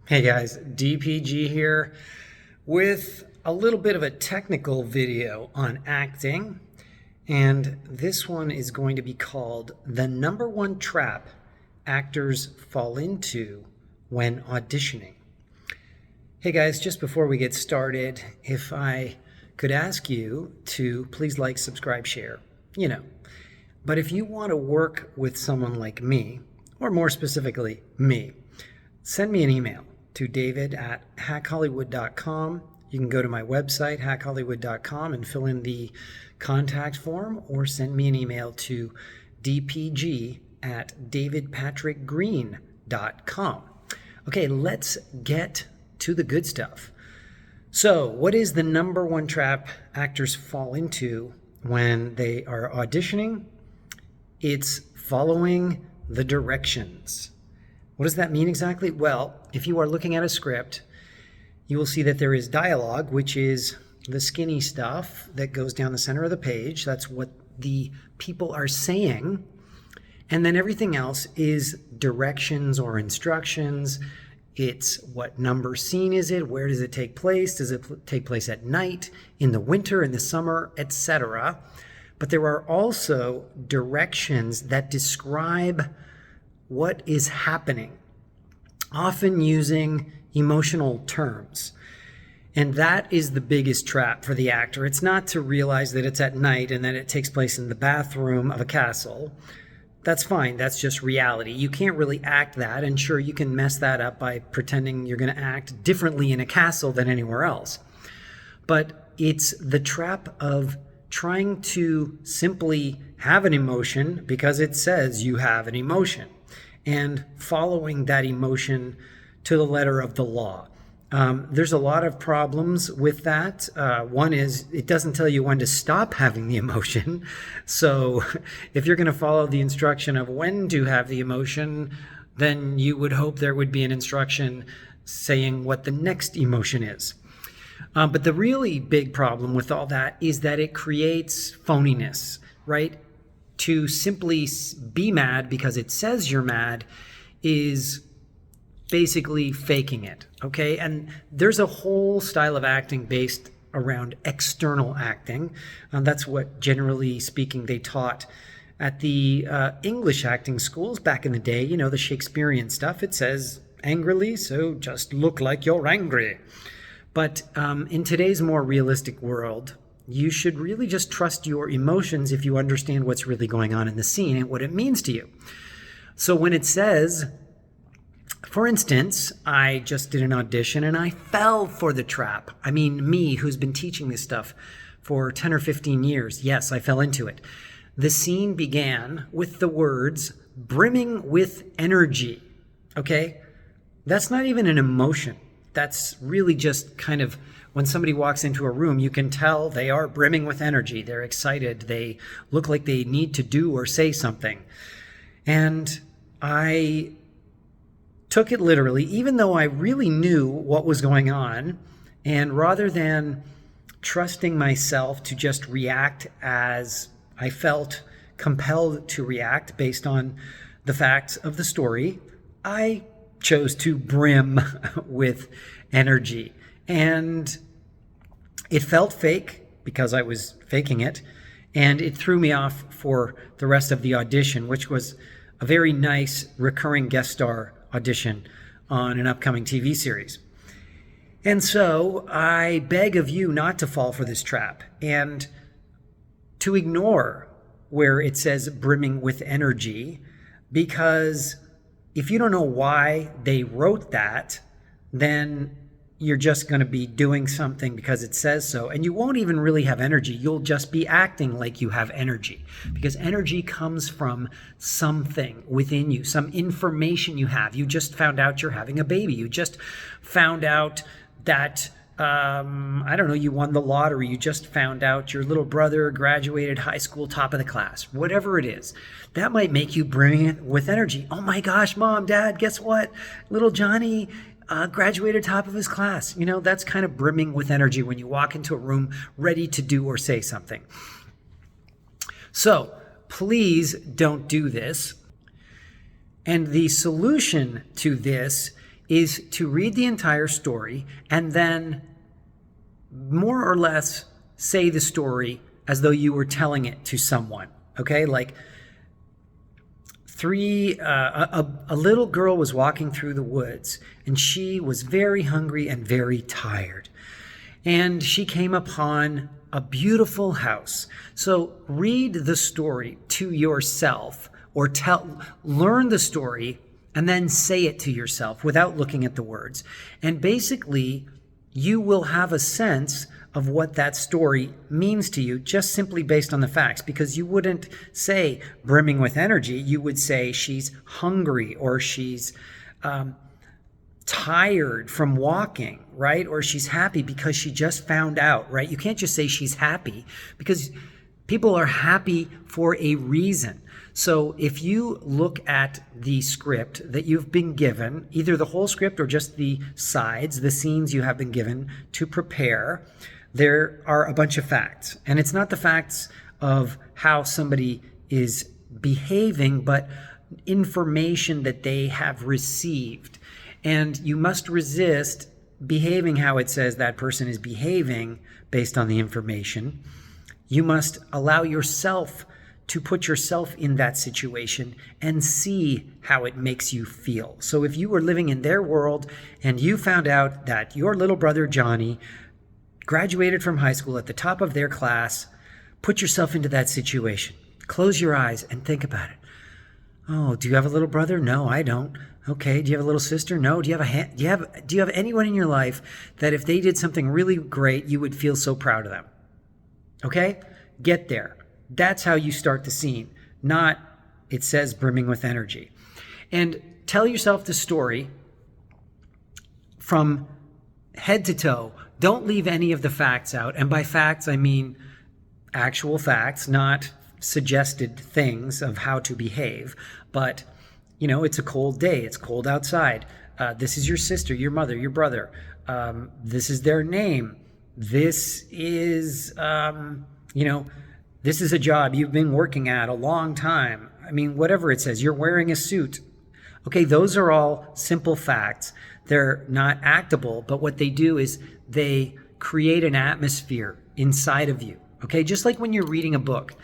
Hey guys, DPG here with a little bit of a technical video on acting. And this one is going to be called The Number One Trap Actors Fall Into When Auditioning. Hey guys, just before we get started, if I could ask you to please like, subscribe, share, But if you want to work with someone like me, or more specifically, me, send me an email to david@hackhollywood.com. You can go to my website, hackhollywood.com, and fill in the contact form, or send me an email to dpg@davidpatrickgreen.com. Okay, let's get to the good stuff. So, what is the number one trap actors fall into when they are auditioning? It's following the directions. What does that mean exactly? Well, if you are looking at a script, you will see that there is dialogue, which is the skinny stuff that goes down the center of the page. That's what the people are saying. And then everything else is directions or instructions. It's what number scene is it? Where does it take place? Does it take place at night, in the winter, in the summer, etc.? But there are also directions that describe what is happening, often using emotional terms. And that is the biggest trap for the actor. It's not to realize that it's at night and that it takes place in the bathroom of a castle. That's fine. That's just reality. You can't really act that. And sure, you can mess that up by pretending you're going to act differently in a castle than anywhere else. But it's the trap of trying to simply have an emotion because it says you have an emotion, and following that emotion to the letter of the law. There's a lot of problems with that. One is it doesn't tell you when to stop having the emotion. So if you're going to follow the instruction of when to have the emotion, then you would hope there would be an instruction saying what the next emotion is. But the really big problem with all that is that it creates phoniness, right? To simply be mad because it says you're mad is basically faking it, okay? And there's a whole style of acting based around external acting. That's what, generally speaking, they taught at the English acting schools back in the day, the Shakespearean stuff. It says angrily, so just look like you're angry. But in today's more realistic world, you should really just trust your emotions if you understand what's really going on in the scene and what it means to you. So when it says, for instance, I just did an audition and I fell for the trap. I mean, me, who's been teaching this stuff for 10 or 15 years, yes, I fell into it. The scene began with the words, brimming with energy, okay? That's not even an emotion. That's really just kind of, when somebody walks into a room, you can tell they are brimming with energy. They're excited. They look like they need to do or say something. And I took it literally, even though I really knew what was going on. And rather than trusting myself to just react as I felt compelled to react based on the facts of the story, I chose to brim with energy. And it felt fake because I was faking it, and it threw me off for the rest of the audition, which was a very nice recurring guest star audition on an upcoming TV series. And so I beg of you not to fall for this trap and to ignore where it says brimming with energy, because if you don't know why they wrote that, then you're just going to be doing something because it says so, and you won't even really have energy. You'll just be acting like you have energy, because energy comes from something within you, some information you have. You just found out you're having a baby. You just found out that, you won the lottery. You just found out your little brother graduated high school top of the class. Whatever it is, that might make you brilliant with energy. Oh my gosh, Mom, Dad, guess what? Little Johnny graduated top of his class. That's kind of brimming with energy when you walk into a room ready to do or say something. So please don't do this. And the solution to this is to read the entire story and then more or less say the story as though you were telling it to someone. Okay, like a little girl was walking through the woods, and she was very hungry and very tired. And she came upon a beautiful house. So read the story to yourself, or learn the story and then say it to yourself without looking at the words. And basically, you will have a sense of what that story means to you just simply based on the facts, because you wouldn't say brimming with energy. You would say she's hungry, or she's tired from walking, right? Or she's happy because she just found out, right? You can't just say she's happy, because people are happy for a reason. So if you look at the script that you've been given, either the whole script or just the sides, the scenes you have been given to prepare, there are a bunch of facts. And it's not the facts of how somebody is behaving, but information that they have received. And you must resist behaving how it says that person is behaving based on the information. You must allow yourself to put yourself in that situation and see how it makes you feel. So if you were living in their world and you found out that your little brother Johnny graduated from high school at the top of their class, put yourself into that situation. Close your eyes and think about it. Oh, do you have a little brother? No, I don't. Okay. Do you have a little sister? No. Do you have anyone in your life that if they did something really great, you would feel so proud of them? Okay? Get there. That's how you start the scene, not it says brimming with energy. And tell yourself the story from head to toe. Don't leave any of the facts out. And by facts, I mean actual facts, not suggested things of how to behave. But, it's a cold day. It's cold outside. This is your sister, your mother, your brother. This is their name. This is, this is a job you've been working at a long time. I mean, whatever it says, you're wearing a suit. Okay, those are all simple facts. They're not actable, but what they do is they create an atmosphere inside of you. Okay, just like when you're reading a book.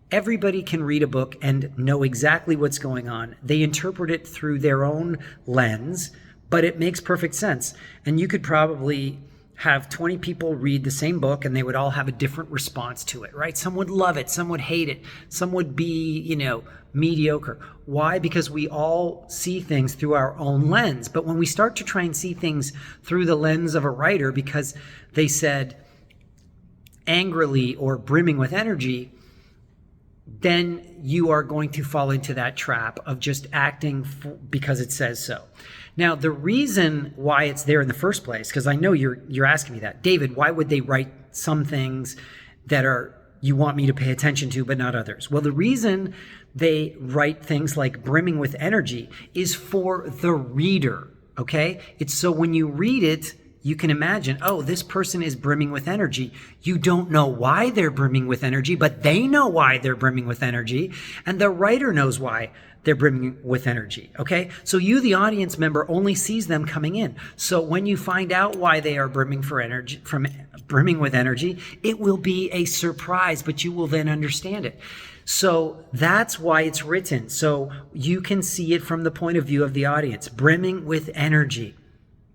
Everybody can read a book and know exactly what's going on. They interpret it through their own lens, but it makes perfect sense. And you could probably have 20 people read the same book and they would all have a different response to it, right? Some would love it, some would hate it, some would be, mediocre. Why? Because we all see things through our own lens. But when we start to try and see things through the lens of a writer because they said angrily or brimming with energy, then you are going to fall into that trap of just acting because it says so. Now, the reason why it's there in the first place, because I know you're asking me that, David, why would they write some things that you want me to pay attention to, but not others? Well, the reason they write things like brimming with energy is for the reader, okay? It's so when you read it, you can imagine, oh, this person is brimming with energy. You don't know why they're brimming with energy, but they know why they're brimming with energy. And the writer knows why they're brimming with energy, okay? So you, the audience member, only sees them coming in. So when you find out why they are brimming with energy, it will be a surprise, but you will then understand it. So that's why it's written. So you can see it from the point of view of the audience, brimming with energy.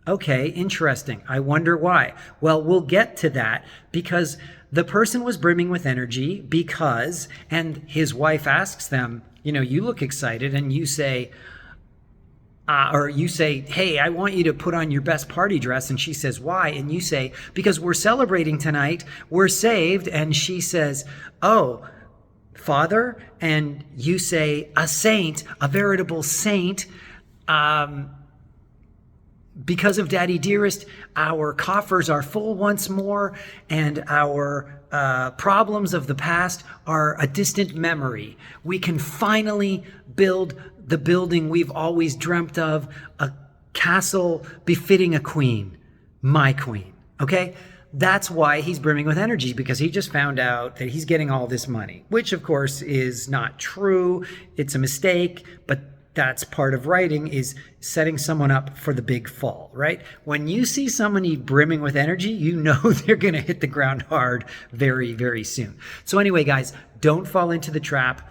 Okay, interesting. I wonder why. Well, we'll get to that because the person was brimming with energy because, and his wife asks them, you look excited, and you say, hey, I want you to put on your best party dress. And she says, why? And you say, because we're celebrating tonight. We're saved. And she says, oh, Father. And you say, a saint, a veritable saint. Because of Daddy Dearest, our coffers are full once more, and our problems of the past are a distant memory. We can finally build the building we've always dreamt of, a castle befitting a queen, my queen, okay? That's why he's brimming with energy, because he just found out that he's getting all this money, which of course is not true. It's a mistake, but that's part of writing, is setting someone up for the big fall, right? When you see somebody brimming with energy, you know they're going to hit the ground hard very, very soon. So anyway, guys, don't fall into the trap.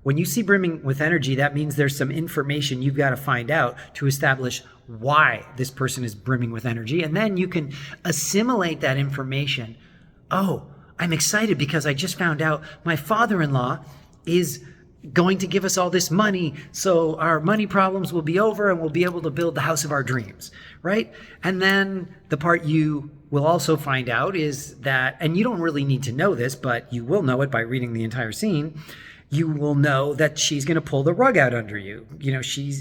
When you see brimming with energy, that means there's some information you've got to find out to establish why this person is brimming with energy. And then you can assimilate that information. Oh, I'm excited because I just found out my father-in-law is going to give us all this money, so our money problems will be over and we'll be able to build the house of our dreams, right? And then the part you will also find out is that, and you don't really need to know this, but you will know it by reading the entire scene, you will know that she's going to pull the rug out under you. You know,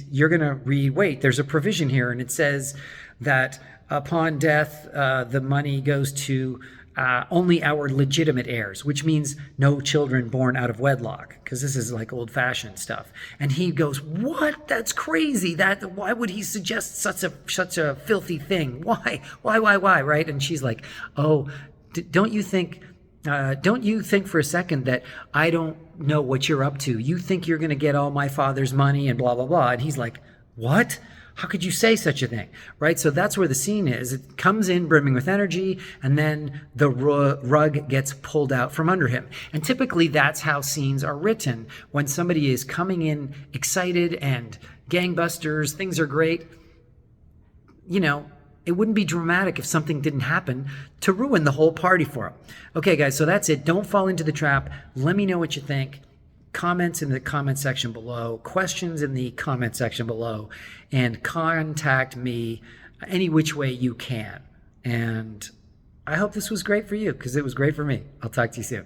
you're going to read, wait, there's a provision here, and it says that upon death, the money goes to only our legitimate heirs, which means no children born out of wedlock, because this is like old-fashioned stuff. And he goes, "What? That's crazy! Why would he suggest such a filthy thing? Why? Right?" And she's like, "Oh, don't you think for a second that I don't know what you're up to? You think you're going to get all my father's money and blah blah blah?" And he's like, "What? How could you say such a thing?" Right? So that's where the scene is. It comes in brimming with energy, and then the rug gets pulled out from under him. And typically that's how scenes are written. When somebody is coming in excited and gangbusters, things are great, you know, it wouldn't be dramatic if something didn't happen to ruin the whole party for them. Okay, guys, so that's it. Don't fall into the trap. Let me know what you think. Comments in the comment section below, questions in the comment section below, and contact me any which way you can. And I hope this was great for you, because it was great for me. I'll talk to you soon.